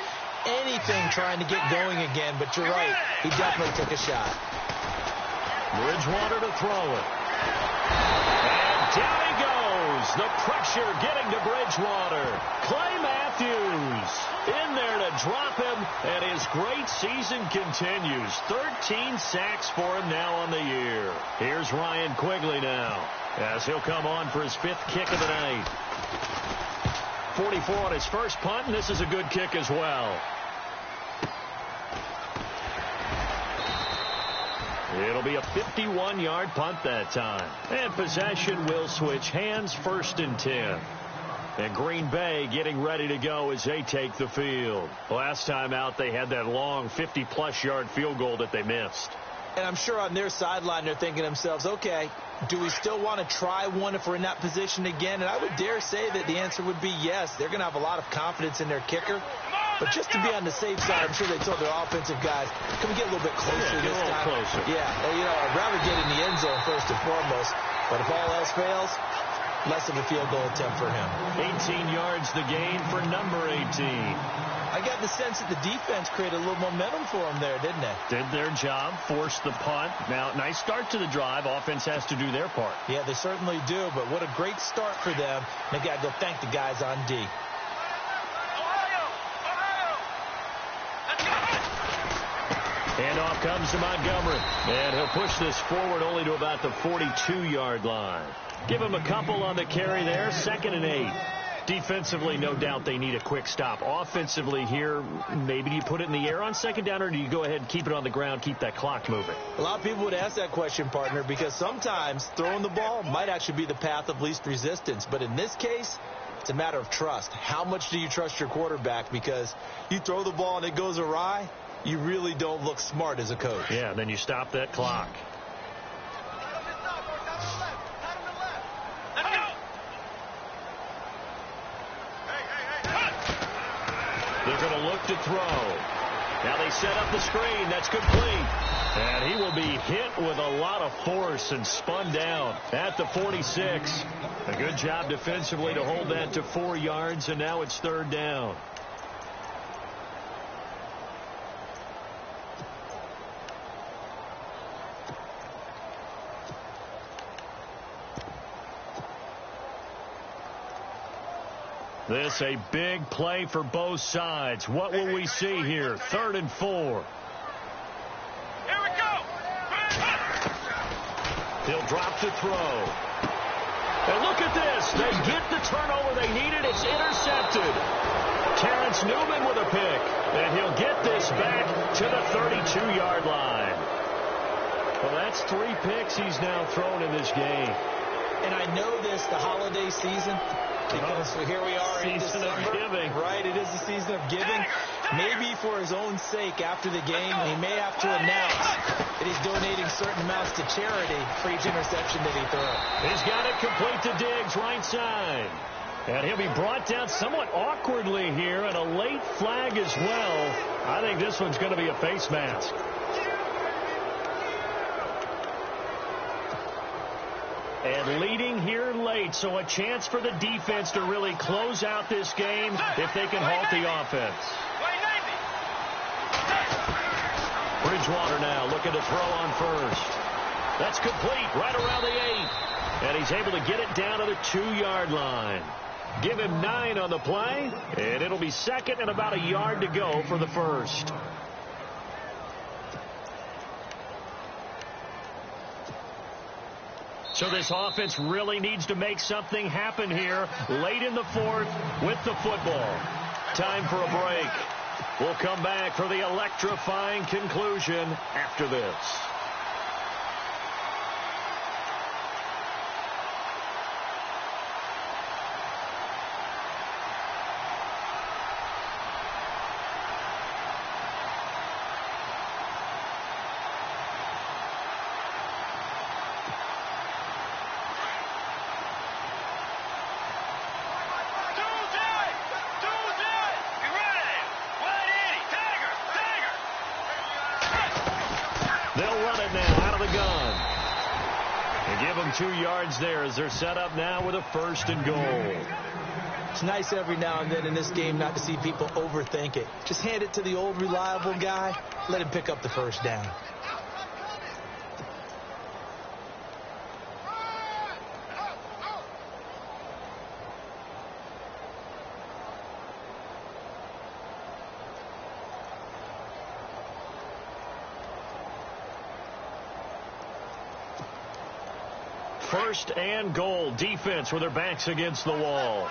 Anything trying to get going again, but you're right. He definitely took a shot. Bridgewater to throw it. And down he goes. The pressure getting to Bridgewater. Clay Matthews in there to drop him, and his great season continues. 13 sacks for him now on the year. Here's Ryan Quigley now, as he'll come on for his 5th kick of the night. 44 on his first punt, and this is a good kick as well. It'll be a 51-yard punt that time. And possession will switch hands, 1st and 10. And Green Bay getting ready to go as they take the field. Last time out, they had that long 50-plus yard field goal that they missed. And I'm sure on their sideline they're thinking to themselves, okay, do we still want to try one if we're in that position again? And I would dare say that the answer would be yes. They're going to have a lot of confidence in their kicker. But just to be on the safe side, I'm sure they told their offensive guys, can we get a little bit closer this time? Closer. Yeah, well, you know, I'd rather get in the end zone first and foremost. But if all else fails, less of a field goal attempt for him. 18 yards the gain for number 18. I got the sense that the defense created a little momentum for them there, didn't they? Did their job, forced the punt. Now, nice start to the drive. Offense has to do their part. Yeah, they certainly do, but what a great start for them. They got to go thank the guys on D. Handoff comes to Montgomery, and he'll push this forward only to about the 42-yard line. Give him a couple on the carry there, 2nd and 8. Defensively, no doubt they need a quick stop. Offensively here, maybe do you put it in the air on second down, or do you go ahead and keep it on the ground, keep that clock moving? A lot of people would ask that question, partner, because sometimes throwing the ball might actually be the path of least resistance. But in this case, it's a matter of trust. How much do you trust your quarterback? Because you throw the ball and it goes awry, you really don't look smart as a coach. Yeah, then you stop that clock. They're going to look to throw. Now they set up the screen. That's complete. And he will be hit with a lot of force and spun down at the 46. A good job defensively to hold that to 4 yards, and now it's 3rd down. This a big play for both sides. What will we see here? 3rd and 4. Here we go. He'll drop to throw. And look at this. They get the turnover they needed. It's intercepted. Terrence Newman with a pick. And he'll get this back to the 32-yard line. Well, that's 3 picks he's now thrown in this game. And I know this, the holiday season, because here we are in December. Season of giving. Right, it is the season of giving. Maybe for his own sake, after the game, he may have to announce that he's donating certain amounts to charity for each interception that he throws. He's got it complete to Diggs, right side. And he'll be brought down somewhat awkwardly here, and a late flag as well. I think this one's going to be a face mask. And leading here late, so a chance for the defense to really close out this game if they can halt the offense. Bridgewater now looking to throw on first. That's complete right around the 8. And he's able to get it down to the 2-yard line. Give him 9 on the play, and it'll be 2nd and about a yard to go for the first. So this offense really needs to make something happen here late in the fourth with the football. Time for a break. We'll come back for the electrifying conclusion after this. They'll run it now out of the gun. They give them 2 yards there as they're set up now with a 1st and goal. It's nice every now and then in this game not to see people overthink it. Just hand it to the old reliable guy. Let him pick up the 1st down. First and goal. Defense with their backs against the wall.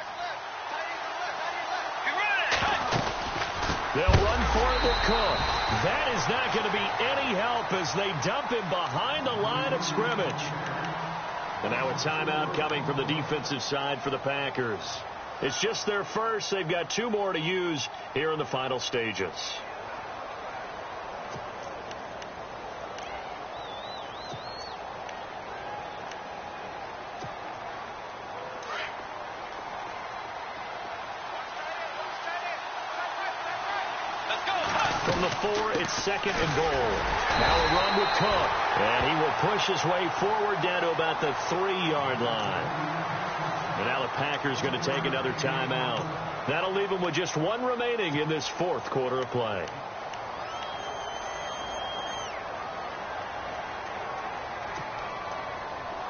They'll run for it with Cook. That is not going to be any help as they dump him behind the line of scrimmage. And now a timeout coming from the defensive side for the Packers. It's just their first. They've got 2 more to use here in the final stages. From the 4, it's 2nd and goal. Now a run with Cook. And he will push his way forward down to about the 3-yard line. And now the Packers going to take another timeout. That'll leave them with just 1 remaining in this 4th quarter of play.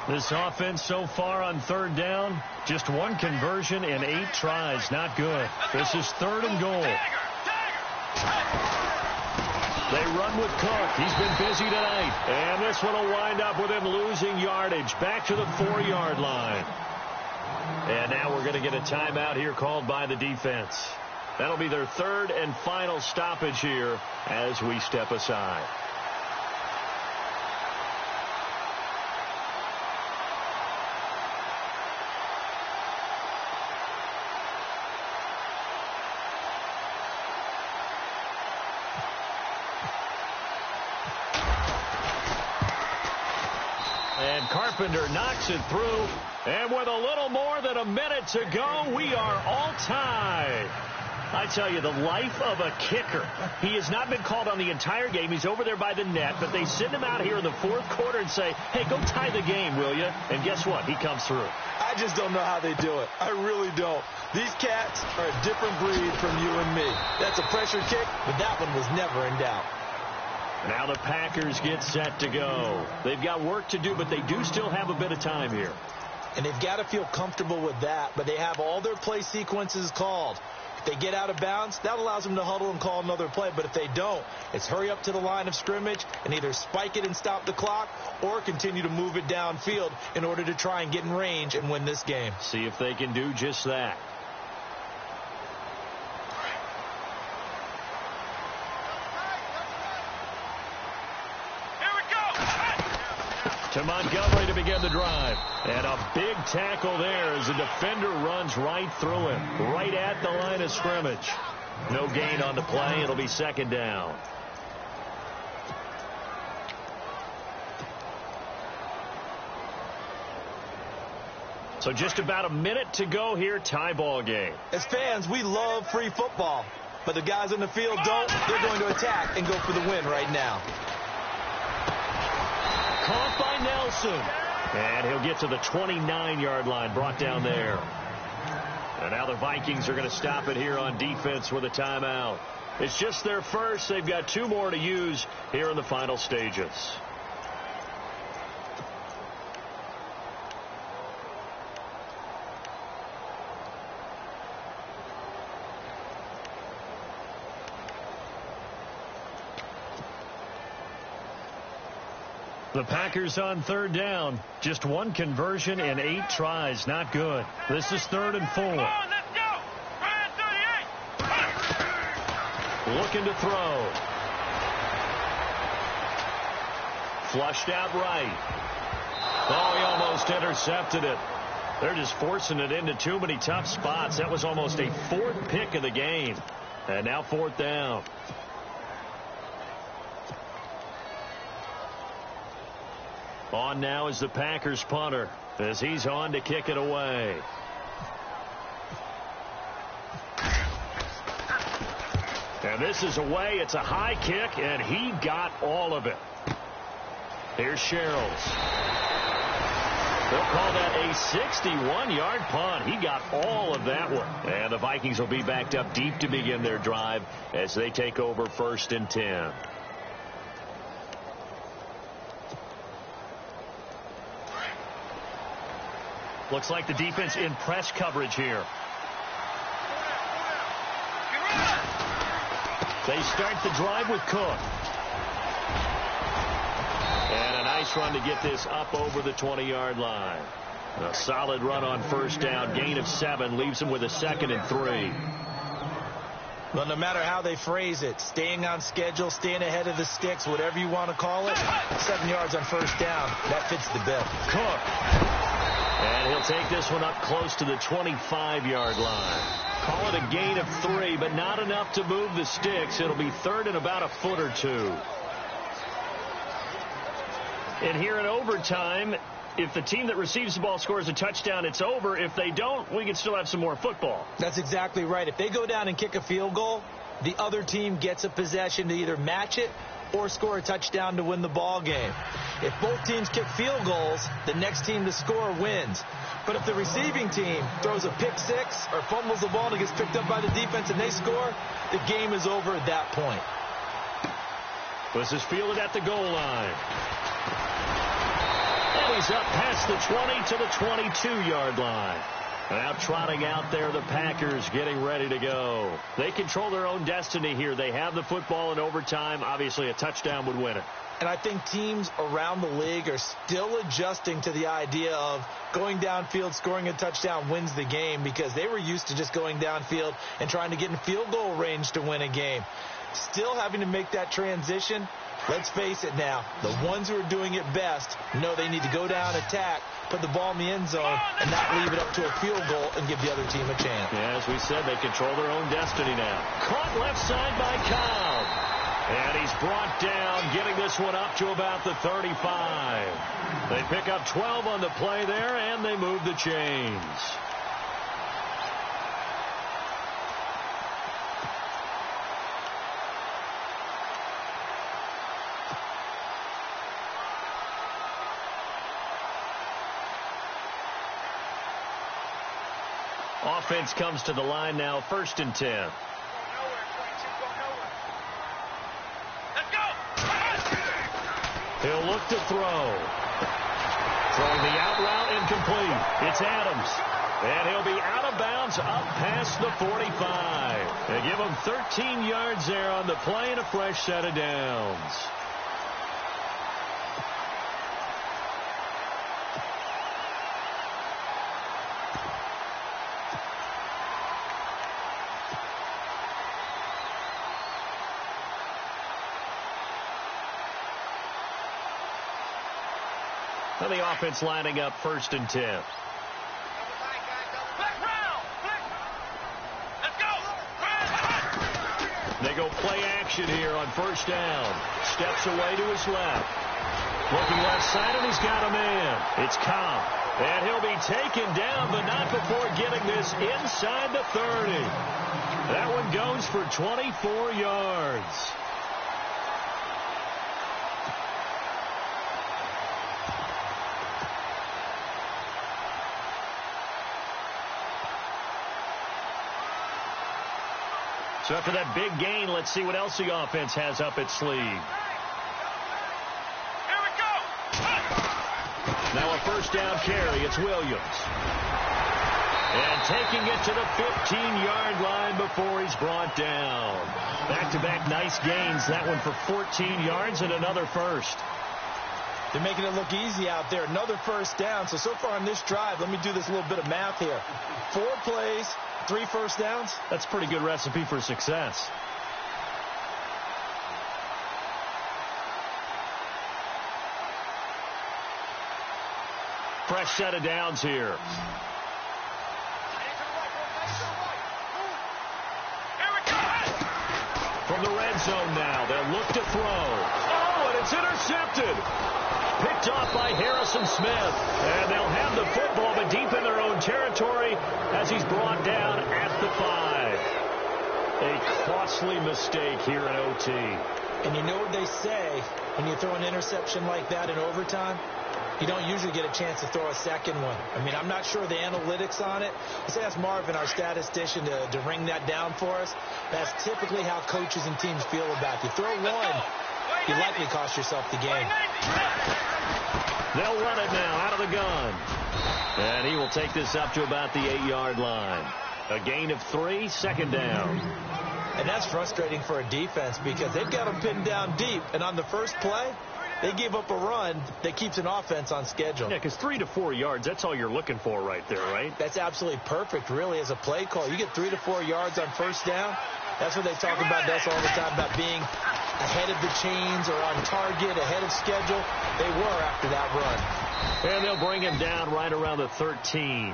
This offense so far on 3rd down, just 1 conversion in 8 tries. Not good. This is 3rd and goal. They run with Cook. He's been busy tonight. And this one will wind up with him losing yardage back to the 4-yard line. And now we're going to get a timeout here called by the defense. That'll be their 3rd and final stoppage here as we step aside. And Carpenter knocks it through. And with a little more than a minute to go, we are all tied. I tell you, the life of a kicker. He has not been called on the entire game. He's over there by the net. But they send him out here in the 4th quarter and say, hey, go tie the game, will you? And guess what? He comes through. I just don't know how they do it. I really don't. These cats are a different breed from you and me. That's a pressure kick, but that one was never in doubt. Now the Packers get set to go. They've got work to do, but they do still have a bit of time here. And they've got to feel comfortable with that, but they have all their play sequences called. If they get out of bounds, that allows them to huddle and call another play. But if they don't, it's hurry up to the line of scrimmage and either spike it and stop the clock or continue to move it downfield in order to try and get in range and win this game. See if they can do just that. To Montgomery to begin the drive. And a big tackle there as the defender runs right through him, right at the line of scrimmage. No gain on the play. It'll be 2nd down. So just about a minute to go here, tie ball game. As fans, we love free football. But the guys on the field don't. They're going to attack and go for the win right now. Caught by Nelson. And he'll get to the 29-yard line, brought down there. And now the Vikings are going to stop it here on defense with a timeout. It's just their first. They've got 2 more to use here in the final stages. The Packers on third down. Just one conversion in 8 tries. Not good. This is 3rd and 4. Come on, let's go. 38. Looking to throw. Flushed out right. Oh, he almost intercepted it. They're just forcing it into too many tough spots. That was almost a 4th pick of the game. And now 4th down. On now is the Packers punter as he's on to kick it away. And this is away. It's a high kick, and he got all of it. Here's Sherrills. They'll call that a 61-yard punt. He got all of that one. And the Vikings will be backed up deep to begin their drive as they take over 1st and 10. Looks like the defense in press coverage here. They start the drive with Cook. And a nice run to get this up over the 20-yard line. A solid run on 1st down. Gain of 7 leaves them with a 2nd and 3. Well, no matter how they phrase it, staying on schedule, staying ahead of the sticks, whatever you want to call it, 7 yards on 1st down, that fits the bill. Cook. And he'll take this one up close to the 25-yard line. Call it a gain of 3, but not enough to move the sticks. It'll be 3rd and about a foot or 2. And here in overtime, if the team that receives the ball scores a touchdown, it's over. If they don't, we can still have some more football. That's exactly right. If they go down and kick a field goal, the other team gets a possession to either match it or score a touchdown to win the ball game. If both teams kick field goals, the next team to score wins. But if the receiving team throws a pick 6 or fumbles the ball and it gets picked up by the defense and they score, the game is over at that point. This is fielded at the goal line. And he's up past the 20 to the 22-yard line. Now trotting out there, the Packers getting ready to go. They control their own destiny here. They have the football in overtime. Obviously, a touchdown would win it. And I think teams around the league are still adjusting to the idea of going downfield, scoring a touchdown wins the game, because they were used to just going downfield and trying to get in field goal range to win a game. Still having to make that transition. Let's face it now, the ones who are doing it best know they need to go down, attack, put the ball in the end zone, and not leave it up to a field goal and give the other team a chance. Yeah, as we said, they control their own destiny now. Caught left side by Cobb. And he's brought down, getting this one up to about the 35. They pick up 12 on the play there, and they move the chains. Offense comes to the line now, 1st and 10. He'll look to throw. Throwing the out route incomplete. It's Adams. And he'll be out of bounds up past the 45. They give him 13 yards there on the play and a fresh set of downs. Now the offense lining up 1st and 10. They go play action here on 1st down. Steps away to his left. Looking left side, and he's got a man. It's Cobb. And he'll be taken down, but not before getting this inside the 30. That one goes for 24 yards. So after that big gain, let's see what else the offense has up its sleeve. Here we go. Now a 1st down carry. It's Williams. And taking it to the 15-yard line before he's brought down. Back-to-back nice gains. That one for 14 yards and another first. They're making it look easy out there. Another first down. So far on this drive, let me do this little bit of math here. 4 plays, 3 first downs. That's a pretty good recipe for success. Fresh set of downs here. From the red zone now, they'll look to throw. Oh, and it's intercepted. Picked off by Harrison Smith. And they'll have the football, but deep in their own territory as he's brought down at the 5. A costly mistake here in OT. And you know what they say, when you throw an interception like that in overtime, you don't usually get a chance to throw a second one. I mean, I'm not sure the analytics on it. Let's ask Marvin, our statistician, to ring that down for us. That's typically how coaches and teams feel about it. You throw one, you likely cost yourself the game. They'll run it now out of the gun. And he will take this up to about the 8-yard line. A gain of 3, second down. And that's frustrating for a defense because they've got them pinned down deep. And on the first play, they gave up a run that keeps an offense on schedule. Yeah, because 3 to 4 yards, that's all you're looking for right there, right? That's absolutely perfect, really, as a play call. You get 3 to 4 yards on first down. That's what they talk about us all the time, about being ahead of the chains or on target, ahead of schedule. They were after that run. And they'll bring him down right around the 13.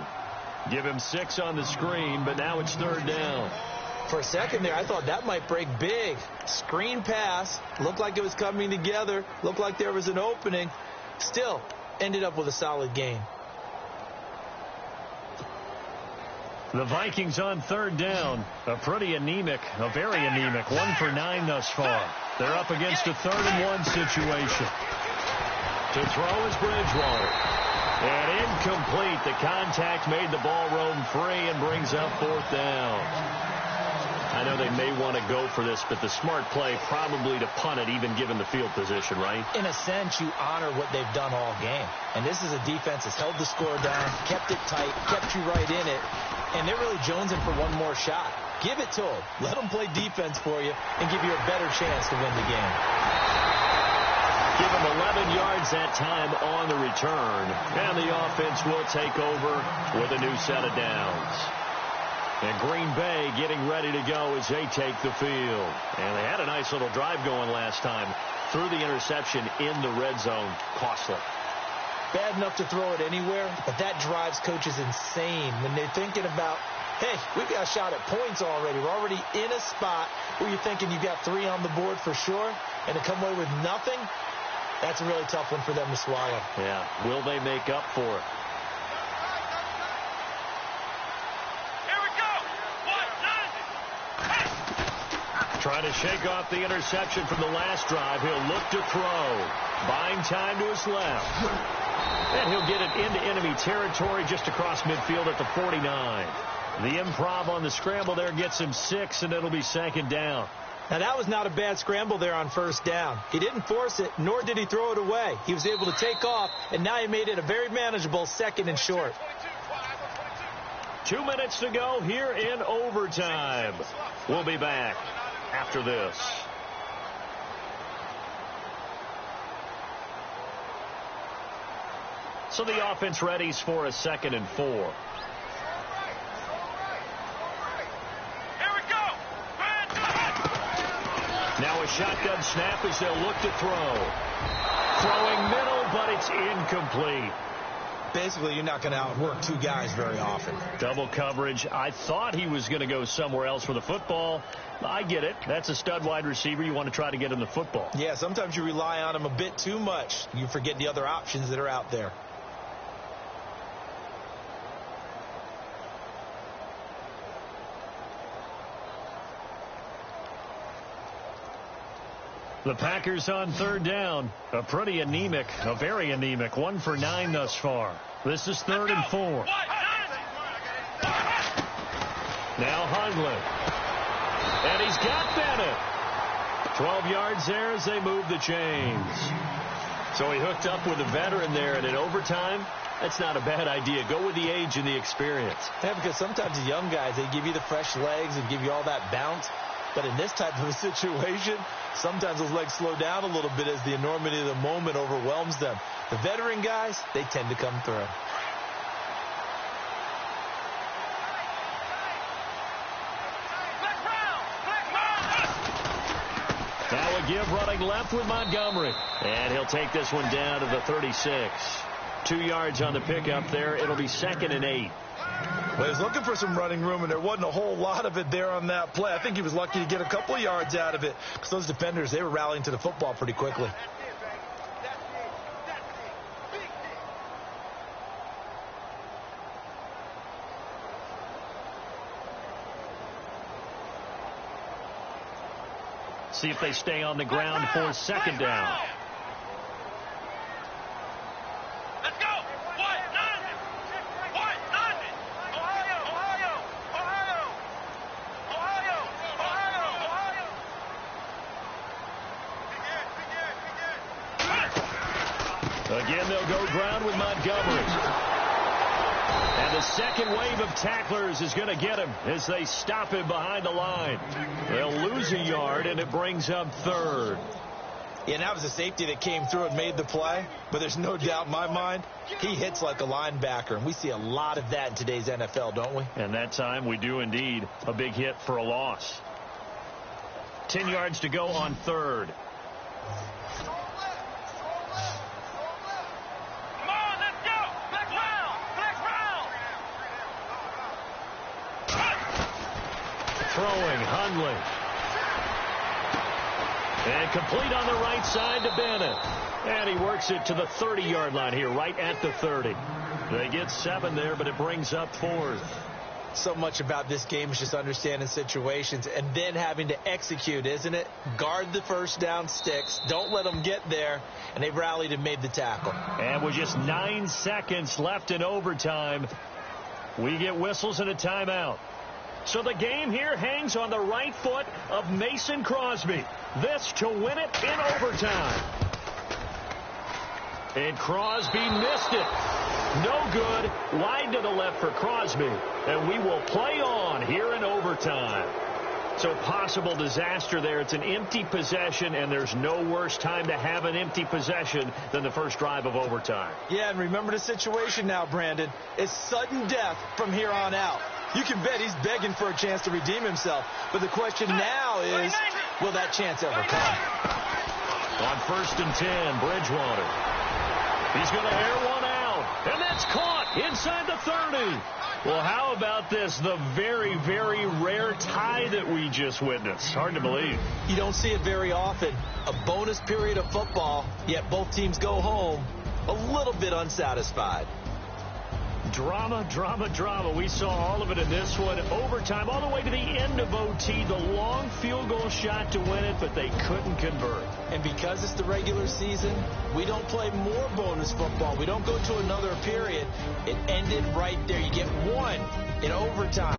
Give him 6 on the screen, but now it's third down. For a second there, I thought that might break big. Screen pass. Looked like it was coming together. Looked like there was an opening. Still, ended up with a solid game. The Vikings on third down. A pretty anemic, a very anemic. 1 for 9 thus far. They're up against a 3rd-and-1 situation. To throw is Bridgewater. And incomplete. The contact made the ball roam free and brings up 4th down. I know they may want to go for this, but the smart play probably to punt it, even given the field position, right? In a sense, you honor what they've done all game. And this is a defense that's held the score down, kept it tight, kept you right in it, and they're really jonesing for one more shot. Give it to them. Let them play defense for you and give you a better chance to win the game. Give them 11 yards that time on the return, and the offense will take over with a new set of downs. And Green Bay getting ready to go as they take the field. And they had a nice little drive going last time. Threw the interception in the red zone. Costly. Bad enough to throw it anywhere, but that drives coaches insane when they're thinking about, hey, we've got a shot at points already. We're already in a spot where you're thinking you've got 3 on the board for sure, and to come away with nothing, that's a really tough one for them to swallow. Yeah. Will they make up for it? Trying to shake off the interception from the last drive. He'll look to throw. Buying time to his left. And he'll get it into enemy territory just across midfield at the 49. The improv on the scramble there gets him 6, and it'll be 2nd down. Now, that was not a bad scramble there on first down. He didn't force it, nor did he throw it away. He was able to take off, and now he made it a very manageable 2nd and short. 2 minutes to go here in overtime. We'll be back after this. So the offense readies for a 2nd and 4. Here we go. Now a shotgun snap as they'll look to throw. Throwing middle, but it's incomplete. Basically, you're not going to outwork 2 guys very often. Double coverage. I thought he was going to go somewhere else for the football. I get it. That's a stud wide receiver. You want to try to get him the football. Yeah, sometimes you rely on him a bit too much. You forget the other options that are out there. The Packers on third down. A pretty anemic, a very anemic. 1 for 9 thus far. This is 3rd and 4. Now Hundley. And he's got Bennett. 12 yards there as they move the chains. So he hooked up with a veteran there, and in overtime, that's not a bad idea. Go with the age and the experience. Yeah, because sometimes the young guys, they give you the fresh legs and give you all that bounce. But in this type of a situation, sometimes those legs slow down a little bit as the enormity of the moment overwhelms them. The veteran guys, they tend to come through. Now a give running left with Montgomery. And he'll take this one down to the 36. 2 yards on the pickup there. It'll be 2nd and 8. Well, he was looking for some running room, and there wasn't a whole lot of it there on that play. I think he was lucky to get a couple of yards out of it because those defenders, they were rallying to the football pretty quickly. See if they stay on the ground for 2nd down. Let's go. What? Nothing. What? Nothing. Ohio. Again, they'll go ground with Montgomery. And the second wave of tacklers is going to get him as they stop him behind the line. They'll lose a yard, and it brings up 3rd. Yeah, and that was a safety that came through and made the play. But there's no doubt in my mind, he hits like a linebacker. And we see a lot of that in today's NFL, don't we? And that time we do indeed. A big hit for a loss. 10 yards to go on 3rd. Throwing, Hundley. And complete on the right side to Bennett. And he works it to the 30-yard line here, right at the 30. They get 7 there, but it brings up 4th. So much about this game is just understanding situations and then having to execute, isn't it? Guard the first down sticks. Don't let them get there. And they've rallied and made the tackle. And with just 9 seconds left in overtime, we get whistles and a timeout. So the game here hangs on the right foot of Mason Crosby. This to win it in overtime. And Crosby missed it. No good. Wide to the left for Crosby. And we will play on here in overtime. So possible disaster there. It's an empty possession, and there's no worse time to have an empty possession than the first drive of overtime. Yeah, and remember the situation now, Brandon. It's sudden death from here on out. You can bet he's begging for a chance to redeem himself. But the question now is, will that chance ever come? On 1st and 10, Bridgewater. He's going to air one out. And that's caught inside the 30. Well, how about this? The very, very rare tie that we just witnessed. Hard to believe. You don't see it very often. A bonus period of football, yet both teams go home a little bit unsatisfied. Drama, drama, drama. We saw all of it in this one. Overtime, all the way to the end of OT. The long field goal shot to win it, but they couldn't convert. And because it's the regular season, we don't play more bonus football. We don't go to another period. It ended right there. You get one in overtime.